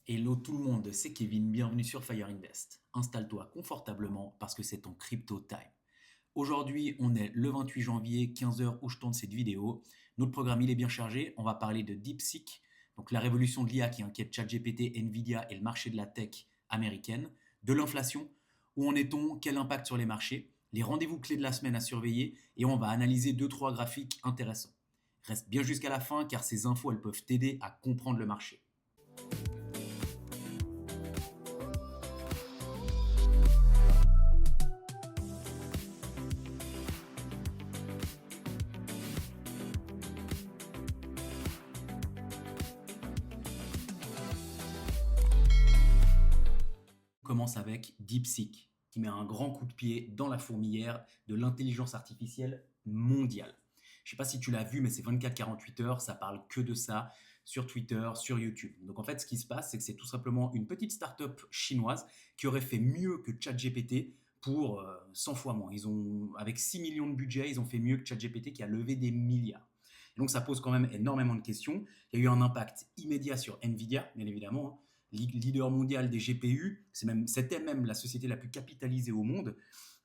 Hello tout le monde, c'est Kevin, bienvenue sur Fire Invest. Installe-toi confortablement parce que c'est ton crypto time. Aujourd'hui, on est le 28 janvier, 15 heures où je tourne cette vidéo. Notre programme, il est bien chargé. On va parler de DeepSeek, donc la révolution de l'IA qui inquiète ChatGPT, Nvidia et le marché de la tech américaine, de l'inflation, où en est-on, quel impact sur les marchés, les rendez-vous clés de la semaine à surveiller et on va analyser deux trois graphiques intéressants. Reste bien jusqu'à la fin car ces infos, elles peuvent t'aider à comprendre le marché. On commence avec DeepSeek, qui met un grand coup de pied dans la fourmilière de l'intelligence artificielle mondiale. Je ne sais pas si tu l'as vu, mais c'est 24-48 heures, ça parle que de ça sur Twitter, sur YouTube. Donc en fait, ce qui se passe, c'est que c'est tout simplement une petite start-up chinoise qui aurait fait mieux que ChatGPT pour 100 fois moins. Avec 6 millions de budget, ils ont fait mieux que ChatGPT qui a levé des milliards. Et donc ça pose quand même énormément de questions. Il y a eu un impact immédiat sur Nvidia, bien évidemment, hein, leader mondial des GPU, c'était même la société la plus capitalisée au monde.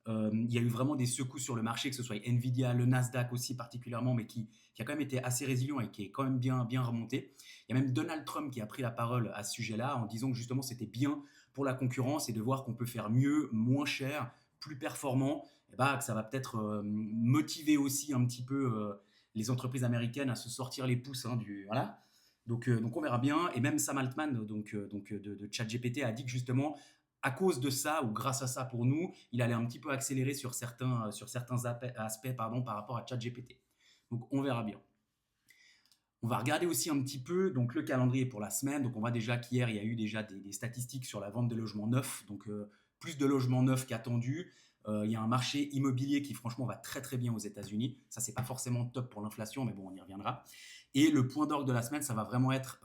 Il y a eu vraiment des secousses sur le marché, que ce soit Nvidia, le Nasdaq aussi particulièrement, mais qui a quand même été assez résilient et qui est quand même bien remonté. Il y a même Donald Trump qui a pris la parole à ce sujet-là en disant que justement c'était bien pour la concurrence et de voir qu'on peut faire mieux, moins cher, plus performant, et bah, que ça va peut-être motiver aussi un petit peu les entreprises américaines à se sortir les pouces voilà. Donc on verra bien. Et même Sam Altman de ChatGPT a dit que justement, à cause de ça, ou grâce à ça pour nous, il allait un petit peu accélérer sur certains aspects par rapport à ChatGPT. Donc on verra bien. On va regarder aussi un petit peu donc le calendrier pour la semaine. Donc on voit déjà qu'hier, il y a eu déjà des statistiques sur la vente de logements neufs. Donc plus de logements neufs qu'attendu. Il y a un marché immobilier qui franchement va très très bien aux États-Unis. Ça, c'est pas forcément top pour l'inflation, mais bon, on y reviendra. Et le point d'orgue de la semaine, ça va vraiment être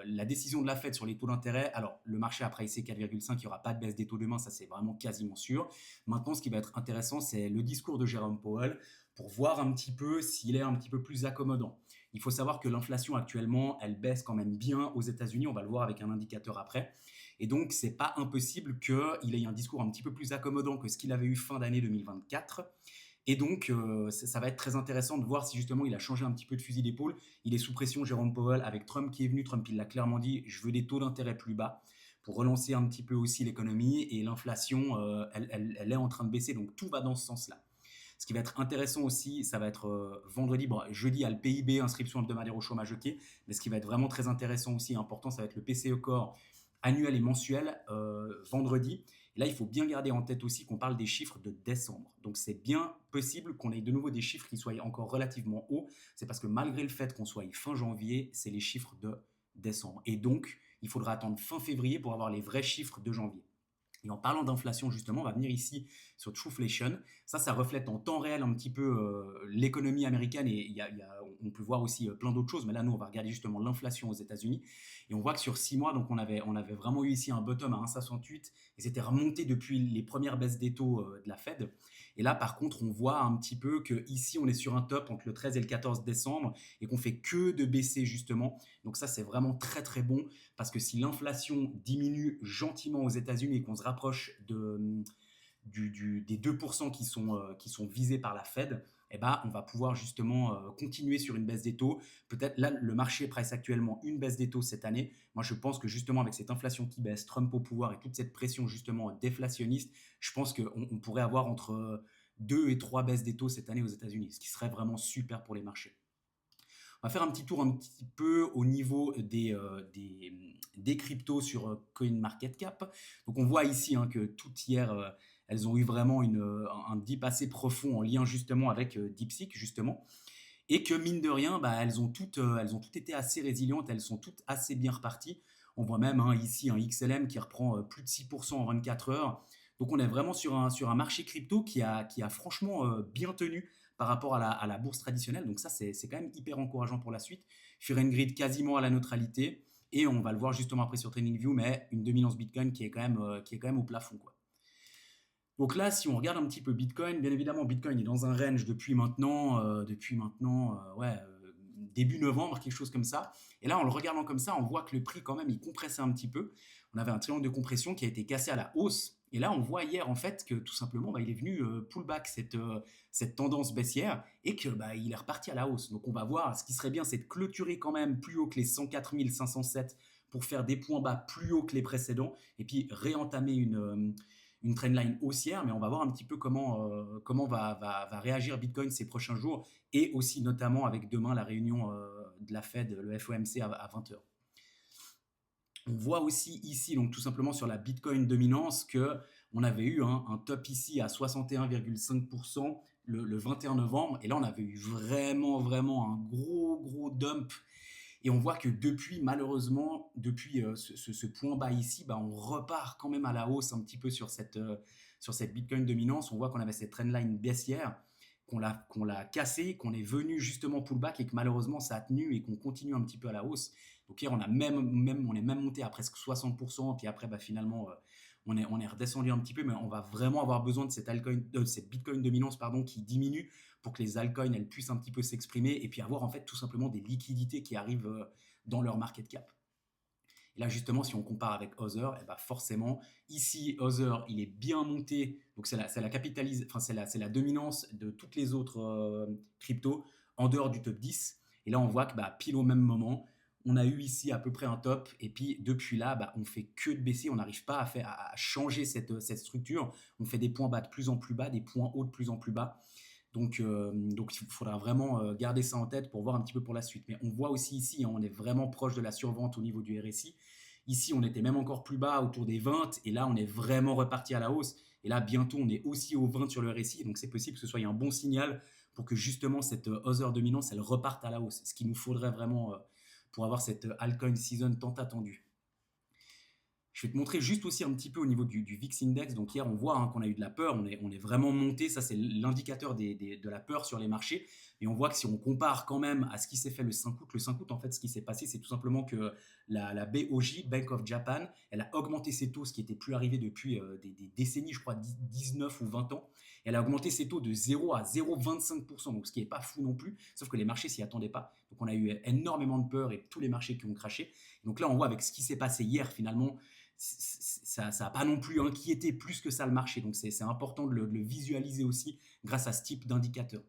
la décision de la Fed sur les taux d'intérêt. Alors, le marché a pricé 4,5, il n'y aura pas de baisse des taux demain, ça c'est vraiment quasiment sûr. Maintenant, ce qui va être intéressant, c'est le discours de Jérôme Powell pour voir un petit peu s'il est un petit peu plus accommodant. Il faut savoir que l'inflation actuellement, elle baisse quand même bien aux États-Unis. On va le voir avec un indicateur après. Et donc, c'est pas impossible qu'il ait un discours un petit peu plus accommodant que ce qu'il avait eu fin d'année 2024. Et donc, ça va être très intéressant de voir si justement il a changé un petit peu de fusil d'épaule. Il est sous pression, Jérôme Powell, avec Trump qui est venu. Trump, il l'a clairement dit, je veux des taux d'intérêt plus bas pour relancer un petit peu aussi l'économie. Et l'inflation, elle est en train de baisser. Donc, tout va dans ce sens-là. Ce qui va être intéressant aussi, ça va être vendredi, bon, jeudi à le PIB, inscription hebdomadaire au chômage, ok. Mais ce qui va être vraiment très intéressant aussi, important, ça va être le PCE Core annuel et mensuel vendredi. Et là, il faut bien garder en tête aussi qu'on parle des chiffres de décembre. Donc, c'est bien possible qu'on ait de nouveau des chiffres qui soient encore relativement hauts. C'est parce que malgré le fait qu'on soit fin janvier, c'est les chiffres de décembre. Et donc, il faudra attendre fin février pour avoir les vrais chiffres de janvier. Et en parlant d'inflation, justement, on va venir ici sur Trueflation. Ça reflète en temps réel un petit peu l'économie américaine et on peut voir aussi plein d'autres choses. Mais là, nous, on va regarder justement l'inflation aux États-Unis. Et on voit que sur 6 mois, donc on avait vraiment eu ici un bottom à 1,68 et c'était remonté depuis les premières baisses des taux de la Fed. Et là, par contre, on voit un petit peu que ici, on est sur un top entre le 13 et le 14 décembre et qu'on fait que de baisser justement. Donc ça, c'est vraiment très très bon parce que si l'inflation diminue gentiment aux États-Unis et qu'on se rapproche des 2% qui sont visés par la Fed, eh ben, on va pouvoir justement continuer sur une baisse des taux. Peut-être là, le marché price actuellement une baisse des taux cette année. Moi, je pense que justement avec cette inflation qui baisse, Trump au pouvoir et toute cette pression justement déflationniste, je pense qu'on pourrait avoir entre 2 et 3 baisses des taux cette année aux États-Unis, ce qui serait vraiment super pour les marchés. On va faire un petit tour un petit peu au niveau des cryptos sur CoinMarketCap. Donc on voit ici que toutes hier, elles ont eu vraiment un dip assez profond en lien justement avec DeepSeek justement. Et que mine de rien, bah, elles ont toutes été assez résilientes, elles sont toutes assez bien reparties. On voit même ici un XLM qui reprend plus de 6% en 24 heures. Donc on est vraiment sur un marché crypto qui a franchement bien tenu par rapport à la bourse traditionnelle. Donc ça, c'est quand même hyper encourageant pour la suite. Fear and Greed quasiment à la neutralité. Et on va le voir justement après sur TradingView, mais une dominance Bitcoin qui est quand même au plafond, quoi. Donc là, si on regarde un petit peu Bitcoin, bien évidemment, Bitcoin est dans un range depuis maintenant, ouais, début novembre, quelque chose comme ça. Et là, en le regardant comme ça, on voit que le prix, quand même, il compressait un petit peu. On avait un triangle de compression qui a été cassé à la hausse. Et là, on voit hier, en fait, que tout simplement, il est venu pullback cette tendance baissière et que il est reparti à la hausse. Donc, on va voir. Ce qui serait bien, c'est de clôturer quand même plus haut que les 104 507 pour faire des points bas plus haut que les précédents et puis réentamer une trendline haussière, mais on va voir un petit peu comment va réagir Bitcoin ces prochains jours et aussi notamment avec demain la réunion de la Fed, le FOMC à 20h. On voit aussi ici, donc tout simplement sur la Bitcoin dominance, que on avait eu un top ici à 61,5% le 21 novembre, et là on avait eu vraiment un gros dump. Et on voit que depuis, malheureusement, depuis ce point bas ici, on repart quand même à la hausse un petit peu sur cette Bitcoin dominance. On voit qu'on avait cette trendline baissière, qu'on l'a cassée, qu'on est venu justement pullback et que malheureusement ça a tenu et qu'on continue un petit peu à la hausse. Donc hier, on est même monté à presque 60%, puis après, finalement, on est redescendu un petit peu, mais on va vraiment avoir besoin de cette Bitcoin dominance qui diminue pour que les altcoins elles puissent un petit peu s'exprimer et puis avoir en fait tout simplement des liquidités qui arrivent dans leur market cap. Et là justement, si on compare avec Other, forcément ici Other il est bien monté, donc c'est la dominance de toutes les autres cryptos en dehors du top 10. Et là on voit que pile au même moment, on a eu ici à peu près un top, et puis depuis là, on fait que de baisser, on n'arrive pas à changer cette structure, on fait des points bas de plus en plus bas, des points hauts de plus en plus bas. Donc il faudra vraiment garder ça en tête pour voir un petit peu pour la suite. Mais on voit aussi ici, on est vraiment proche de la survente au niveau du RSI. Ici, on était même encore plus bas, autour des 20, et là, on est vraiment reparti à la hausse. Et là, bientôt, on est aussi aux 20 sur le RSI, donc c'est possible que ce soit un bon signal pour que justement cette Other dominance, elle reparte à la hausse. Ce qu'il nous faudrait vraiment pour avoir cette altcoin season tant attendue. Je vais te montrer juste aussi un petit peu au niveau du VIX Index. Donc hier, on voit qu'on a eu de la peur, on est vraiment monté. Ça, c'est l'indicateur de la peur sur les marchés. Et on voit que si on compare quand même à ce qui s'est fait le 5 août, en fait, ce qui s'est passé, c'est tout simplement que la BOJ, Bank of Japan, elle a augmenté ses taux, ce qui n'était plus arrivé depuis des décennies, je crois 19 ou 20 ans. Elle a augmenté ses taux de 0 à 0,25%, donc ce qui n'est pas fou non plus, sauf que les marchés s'y attendaient pas. Donc on a eu énormément de peur et tous les marchés qui ont craché. Donc là, on voit avec ce qui s'est passé hier, finalement, ça n'a pas non plus inquiété plus que ça le marché. Donc c'est important de le visualiser aussi grâce à ce type d'indicateur.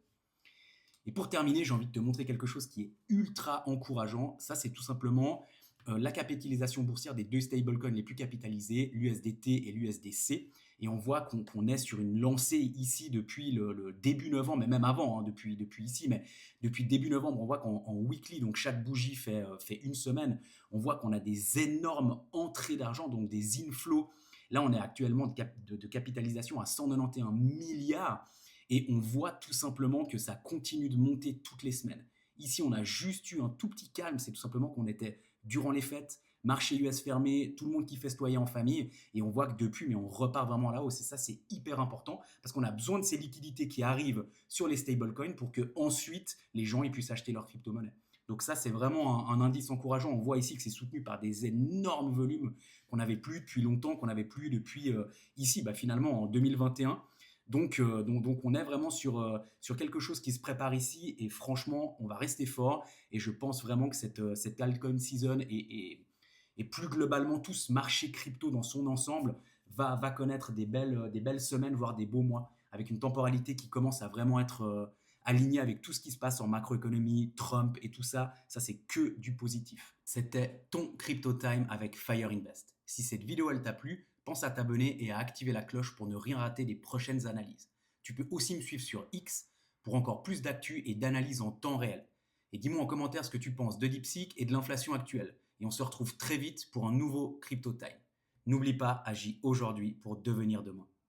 Et pour terminer, j'ai envie de te montrer quelque chose qui est ultra encourageant. Ça, c'est tout simplement la capitalisation boursière des deux stablecoins les plus capitalisés, l'USDT et l'USDC. Et on voit qu'on est sur une lancée ici depuis le début novembre, mais même avant, depuis ici, mais depuis début novembre, on voit qu'en weekly, donc chaque bougie fait une semaine, on voit qu'on a des énormes entrées d'argent, donc des inflows. Là, on est actuellement de capitalisation à 191 milliards. Et on voit tout simplement que ça continue de monter toutes les semaines. Ici, on a juste eu un tout petit calme, c'est tout simplement qu'on était durant les fêtes, marché US fermé, tout le monde qui festoyait en famille, et on voit que depuis, mais on repart vraiment à la hausse. Et ça, c'est hyper important, parce qu'on a besoin de ces liquidités qui arrivent sur les stablecoins pour que ensuite les gens ils puissent acheter leur crypto-monnaie. Donc ça, c'est vraiment un indice encourageant. On voit ici que c'est soutenu par des énormes volumes qu'on n'avait plus depuis longtemps, qu'on n'avait plus depuis ici, finalement en 2021. Donc on est vraiment sur quelque chose qui se prépare ici, et franchement, on va rester fort. Et je pense vraiment que cette altcoin season et plus globalement tout ce marché crypto dans son ensemble va connaître des belles semaines, voire des beaux mois, avec une temporalité qui commence à vraiment être alignée avec tout ce qui se passe en macroéconomie, Trump et tout ça. Ça, c'est que du positif. C'était ton Crypto Time avec Fire Invest. Si cette vidéo elle t'a plu, pense à t'abonner et à activer la cloche pour ne rien rater des prochaines analyses. Tu peux aussi me suivre sur X pour encore plus d'actu et d'analyses en temps réel. Et dis-moi en commentaire ce que tu penses de DeepSeek et de l'inflation actuelle. Et on se retrouve très vite pour un nouveau Crypto Time. N'oublie pas, agis aujourd'hui pour devenir demain.